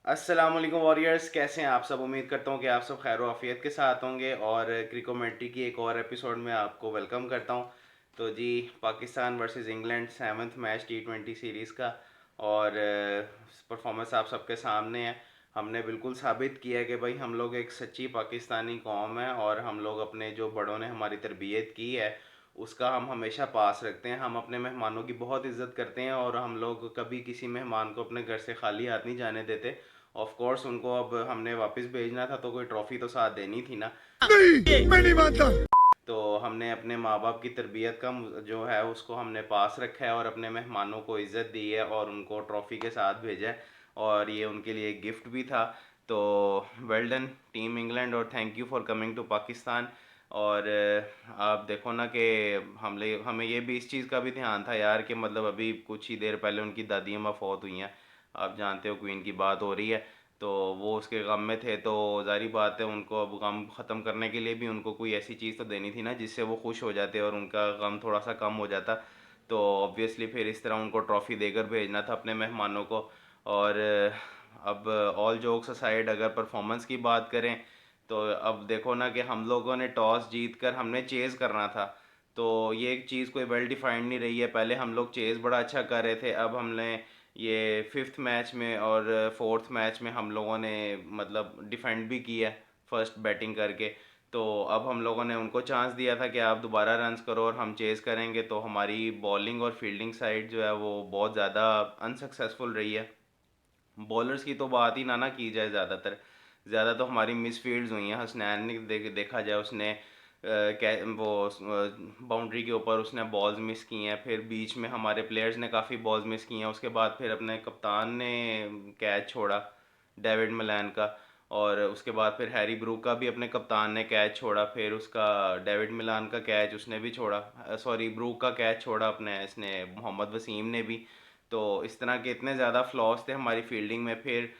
अस्सलाम वालेकुम वॉरियर्स, कैसे हैं आप सब। उम्मीद करता हूँ कि आप सब खैर आफियत के साथ होंगे और क्रिकोमेंट्री की एक और एपिसोड में आपको वेलकम करता हूँ। तो जी, Pakistan versus England 7th match T20 series का और परफॉर्मेंस आप सबके सामने है। हमने बिल्कुल साबित किया है कि भाई हम लोग एक सच्ची पाकिस्तानी कौम है और हम लोग अपने जो बड़ों ने हमारी तरबियत की है उसका हम हमेशा पास रखते हैं। हम अपने मेहमानों की बहुत इज़्ज़त करते हैं और हम लोग कभी किसी मेहमान को अपने घर से खाली हाथ नहीं जाने देते। ऑफ कोर्स उनको अब हमने वापस भेजना था तो कोई ट्रॉफी तो साथ देनी थी ना। नहीं, मैं नहीं मानता। तो हमने अपने माँ बाप की तरबियत का जो है उसको हमने पास रखा है और अपने मेहमानों को इज़्ज़त दी है और उनको ट्रॉफ़ी के साथ भेजा है और ये उनके लिए एक गिफ्ट भी था। तो वेल डन टीम इंग्लैंड और thank you for coming to Pakistan. और आप देखो ना कि हमें ये भी इस चीज़ का भी ध्यान था यार कि मतलब अभी कुछ ही देर पहले उनकी दादी अम्मा फौत हुई हैं। आप जानते हो क्वीन की बात हो रही है। तो वो उसके गम में थे तो ज़ाहिर बात है उनको अब गम ख़त्म करने के लिए भी उनको कोई ऐसी चीज़ तो देनी थी ना जिससे वो खुश हो जाते और उनका गम थोड़ा सा कम हो जाता। तो ऑब्वियसली फिर इस तरह उनको ट्रॉफ़ी देकर भेजना था अपने मेहमानों को। और अब ऑल जोक्स असाइड अगर परफॉर्मेंस की बात करें तो अब देखो ना कि हम लोगों ने टॉस जीत कर हमने चेज़ करना था। तो ये एक चीज़ कोई वेल डिफाइंड नहीं रही है। पहले हम लोग चेज़ बड़ा अच्छा कर रहे थे, अब हमने ये फिफ्थ मैच में और फोर्थ मैच में हम लोगों ने मतलब डिफेंड भी किया फर्स्ट बैटिंग करके। तो अब हम लोगों ने उनको चांस दिया था कि आप दोबारा रन्स करो और हम चेज़ करेंगे। तो हमारी बॉलिंग और फील्डिंग साइड जो है वो बहुत ज़्यादा अनसक्सेसफुल रही है। बॉलर्स की तो बात ही ना की जाए, ज़्यादा तो हमारी मिस फील्ड्स हुई हैं। हसनैन ने देखा जाए उसने वो बाउंड्री के ऊपर उसने बॉल्स मिस की हैं। फिर बीच में हमारे प्लेयर्स ने काफ़ी बॉल्स मिस की हैं। उसके बाद फिर अपने कप्तान ने कैच छोड़ा डेविड मिलान का। और उसके बाद फिर हैरी ब्रूक का भी अपने कप्तान ने कैच छोड़ा। फिर उसका डेविड मिलान का कैच उसने भी छोड़ा, सॉरी ब्रूक का कैच छोड़ा अपने इसने मोहम्मद वसीम ने भी। तो इस तरह के इतने ज़्यादा फ्लॉस थे हमारी फील्डिंग में। फिर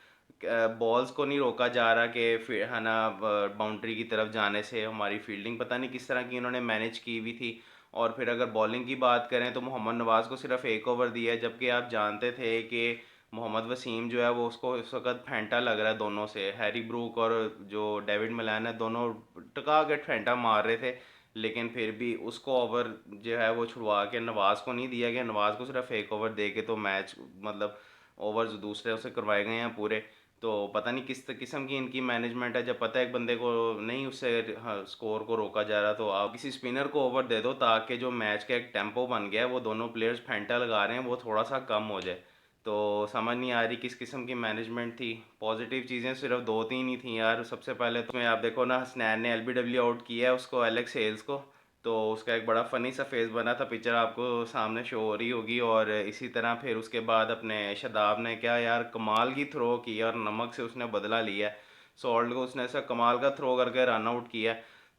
बॉल्स को नहीं रोका जा रहा कि फिर है ना बाउंड्री की तरफ जाने से। हमारी फील्डिंग पता नहीं किस तरह की इन्होंने मैनेज की हुई थी। और फिर अगर बॉलिंग की बात करें तो मोहम्मद नवाज़ को सिर्फ एक ओवर दिया है, जबकि आप जानते थे कि मोहम्मद वसीम जो है वो उसको इस वक्त फेंटा लग रहा है दोनों से। हैरी ब्रूक और जो डेविड मिलान है दोनों टका के फेंटा मार रहे थे, लेकिन फिर भी उसको ओवर जो है वो छुड़वा के नवाज़ को नहीं दिया गया। नवाज़ को सिर्फ एक ओवर दे के तो मैच मतलब ओवर्स दूसरे से करवाए गए हैं पूरे। तो पता नहीं किस किस्म की इनकी मैनेजमेंट है, जब पता है एक बंदे को नहीं उससे स्कोर को रोका जा रहा तो आप किसी स्पिनर को ओवर दे दो ताकि जो मैच का एक टेम्पो बन गया है वो दोनों प्लेयर्स फेंटा लगा रहे हैं वो थोड़ा सा कम हो जाए। तो समझ नहीं आ रही किस किस्म की मैनेजमेंट थी। पॉजिटिव चीज़ें सिर्फ दो तीन ही थी यार। सबसे पहले तो मैं आप देखो ना हसनैन ने एलबीडब्ल्यू आउट किया है उसको, एलेक्स हेल्स को। तो उसका एक बड़ा फ़नी सा फेस बना था, पिक्चर आपको सामने शो हो रही होगी। और इसी तरह फिर उसके बाद अपने शादाब ने क्या यार कमाल की थ्रो की और नमक से उसने बदला लिया है। सॉल्ट को उसने ऐसा कमाल का थ्रो करके रन आउट किया।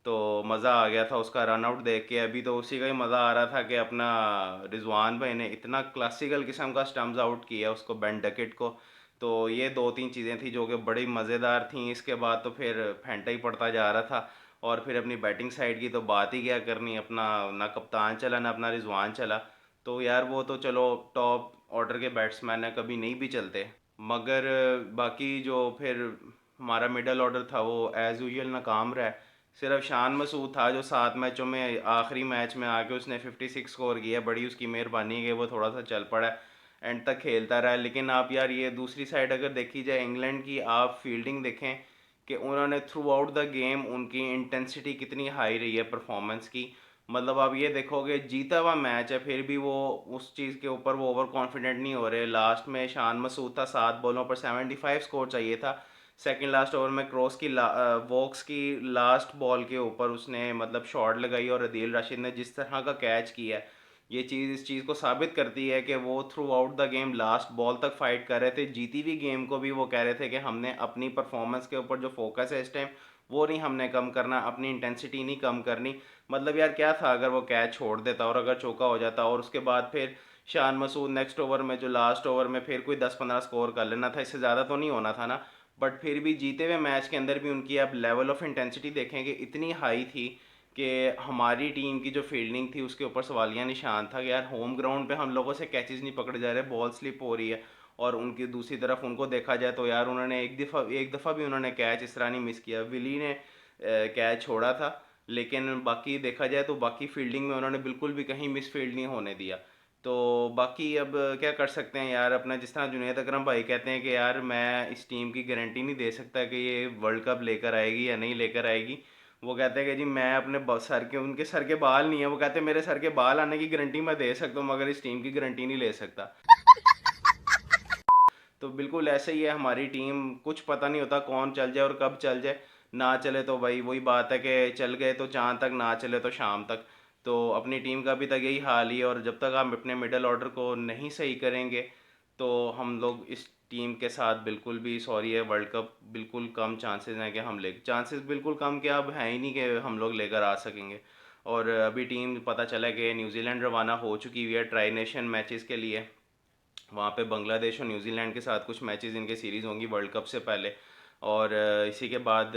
तो मज़ा आ गया था उसका रन आउट देख के। अभी तो उसी का ही मज़ा आ रहा था कि अपना रिजवान भाई ने इतना क्लासिकल किस्म का स्टम्प्स आउट किया उसको, बेन डकेट को। तो ये दो तीन चीज़ें थी जो कि बड़ी मज़ेदार थी। इसके बाद तो फिर फेंटा ही पड़ता जा रहा था। और फिर अपनी बैटिंग साइड की तो बात ही क्या करनी, अपना ना कप्तान चला ना अपना रिजवान चला। तो यार वो तो चलो टॉप ऑर्डर के बैट्समैन है, कभी नहीं भी चलते। मगर बाकी जो फिर हमारा मिडल ऑर्डर था वो एज़ यूजुअल नाकाम रहा है। सिर्फ शान मसूद था जो 7 मैचों में आखिरी मैच में आके उसने 56 स्कोर किया। बड़ी उसकी मेहरबानी है कि वो थोड़ा सा चल पड़ा है, एंड तक खेलता रहा है। लेकिन आप यार ये दूसरी साइड अगर देखी जाए इंग्लैंड की, आप फील्डिंग देखें कि उन्होंने थ्रू आउट द गेम उनकी इंटेंसिटी कितनी हाई रही है परफॉर्मेंस की। मतलब आप ये देखोगे जीता हुआ मैच है फिर भी वो उस चीज़ के ऊपर वो ओवर कॉन्फिडेंट नहीं हो रहे। लास्ट में शान मसूद था, 7 बॉलों पर 75 स्कोर चाहिए था। सेकंड लास्ट ओवर में क्रॉस की वोक्स की लास्ट बॉल के ऊपर उसने मतलब शॉट लगाई और अदील राशिद ने जिस तरह का कैच किया है, ये चीज़ इस चीज़ को साबित करती है कि वो through out the game last ball तक फाइट कर रहे थे। जीती हुई गेम को भी वो कह रहे थे कि हमने अपनी परफॉर्मेंस के ऊपर जो फोकस है इस टाइम वो नहीं हमने कम करना, अपनी इंटेंसिटी नहीं कम करनी। मतलब यार क्या था अगर वो कैच छोड़ देता और अगर चौका हो जाता और उसके बाद फिर शान मसूद नेक्स्ट ओवर में जो लास्ट ओवर में फिर कोई 10-15 स्कोर कर लेना था, इससे ज़्यादा तो नहीं होना था ना। बट फिर भी जीते हुए मैच के अंदर भी उनकी आप लेवल ऑफ इंटेंसिटी देखेंगे इतनी हाई थी कि हमारी टीम की जो फील्डिंग थी उसके ऊपर सवालिया निशान था कि यार होम ग्राउंड पे हम लोगों से कैचेस नहीं पकड़े जा रहे, बॉल स्लिप हो रही है। और उनकी दूसरी तरफ उनको देखा जाए तो यार उन्होंने एक दफ़ा भी उन्होंने कैच इस तरह नहीं मिस किया। विली ने कैच छोड़ा था, लेकिन बाकी देखा जाए तो बाकी फील्डिंग में उन्होंने बिल्कुल भी कहीं मिस फील्ड नहीं होने दिया। तो बाकी अब क्या कर सकते हैं यार, अपना जिस तरह जुनैद अकरम भाई कहते हैं कि यार मैं इस टीम की गारंटी नहीं दे सकता कि ये वर्ल्ड कप लेकर आएगी या नहीं लेकर आएगी। वो कहते हैं कि जी मैं अपने सर के, उनके सर के बाल नहीं है, वो कहते हैं मेरे सर के बाल आने की गारंटी मैं दे सकता हूँ मगर इस टीम की गारंटी नहीं ले सकता। तो बिल्कुल ऐसे ही है हमारी टीम, कुछ पता नहीं होता कौन चल जाए और कब चल जाए। ना चले तो भाई वही बात है कि चल गए तो चांद तक, ना चले तो शाम तक। तो अपनी टीम का भी तक यही हाल ही है, और जब तक हम अपने मिडल ऑर्डर को नहीं सही करेंगे तो हम लोग इस टीम के साथ बिल्कुल भी, सॉरी है, वर्ल्ड कप बिल्कुल कम चांसेस हैं कि हम ले, चांसेस बिल्कुल कम, क्या अब है ही नहीं कि हम लोग लेकर आ सकेंगे। और अभी टीम पता चला कि न्यूजीलैंड रवाना हो चुकी हुई है ट्राई नेशन मैचेस के लिए। वहाँ पे बांग्लादेश और न्यूजीलैंड के साथ कुछ मैचेस इनके सीरीज़ होंगी वर्ल्ड कप से पहले। और इसी के बाद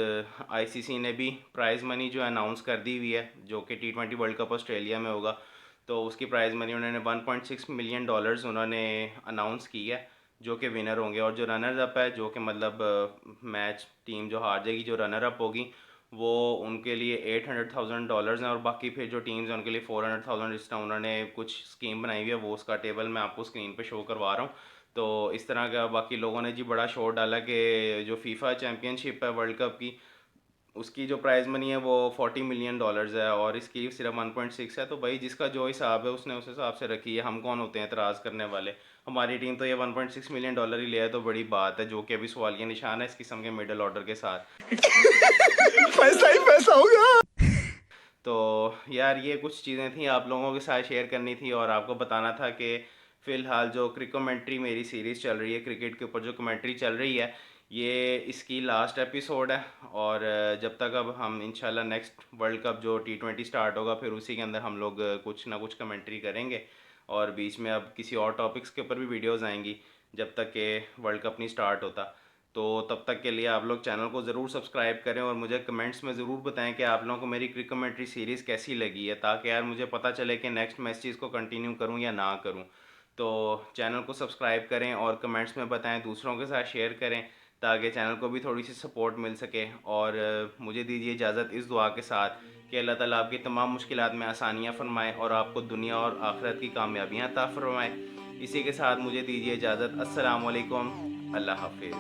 आईसीसी ने भी प्राइज़ मनी जो अनाउंस कर दी हुई है, जो कि T20 वर्ल्ड कप ऑस्ट्रेलिया में होगा। तो उसकी प्राइज़ मनी उन्होंने $1.6 मिलियन उन्होंने अनाउंस की है, जो कि विनर होंगे। और जो रनर अप है, जो कि मतलब मैच टीम जो हार जाएगी, जो रनर अप होगी, वो उनके लिए $800,000 हैं। और बाकी फिर जो टीम्स हैं उनके लिए $400,000। इस तरह उन्होंने कुछ स्कीम बनाई हुई है, वो उसका टेबल मैं आपको स्क्रीन पे शो करवा रहा हूँ। तो इस तरह का बाकी लोगों ने जी बड़ा शोर डाला कि जो फीफा चैम्पियनशिप है वर्ल्ड कप की, उसकी जो प्राइज़ मनी है वो $40 मिलियन है और इसकी सिर्फ 1.6 है। तो भाई जिसका जो हिसाब है उसने उस हिसाब से रखी है, हम कौन होते हैं एतराज़ करने वाले। हमारी टीम तो ये $1.6 मिलियन ही ले है, तो बड़ी बात है, जो कि अभी सवालिया निशान है इस किस्म के मिडल ऑर्डर के साथ। पैसा ही पैसा होगा। तो यार ये कुछ चीज़ें थी आप लोगों के साथ शेयर करनी थी, और आपको बताना था कि फ़िलहाल जो कमेंट्री मेरी सीरीज़ चल रही है, क्रिकेट के ऊपर जो कमेंट्री चल रही है, ये इसकी लास्ट एपिसोड है। और जब तक अब हम इंशाल्लाह नेक्स्ट वर्ल्ड कप जो T20 स्टार्ट होगा, फिर उसी के अंदर हम लोग कुछ ना कुछ कमेंट्री करेंगे। और बीच में अब किसी और टॉपिक्स के ऊपर भी वीडियोज़ आएंगी जब तक कि वर्ल्ड कप नहीं स्टार्ट होता। तो तब तक के लिए आप लोग चैनल को ज़रूर सब्सक्राइब करें, और मुझे कमेंट्स में ज़रूर बताएं कि आप लोगों को मेरी क्रिक कमेंट्री सीरीज़ कैसी लगी है, ताकि यार मुझे पता चले कि नेक्स्ट मैं इस चीज़ को कंटिन्यू करूं या ना करूं। तो चैनल को सब्सक्राइब करें और कमेंट्स में बताएं, दूसरों के साथ शेयर करें, ताकि चैनल को भी थोड़ी सी सपोर्ट मिल सके। और मुझे दीजिए इजाज़त इस दुआ के साथ कि अल्लाह ताला आपकी तमाम मुश्किलात में आसानियाँ फरमाए और आपको दुनिया और आखिरत की कामयाबियाँ अता फरमाए। इसी के साथ मुझे दीजिए इजाज़त। अस्सलाम वालेकुम, अल्लाह हाफिज़।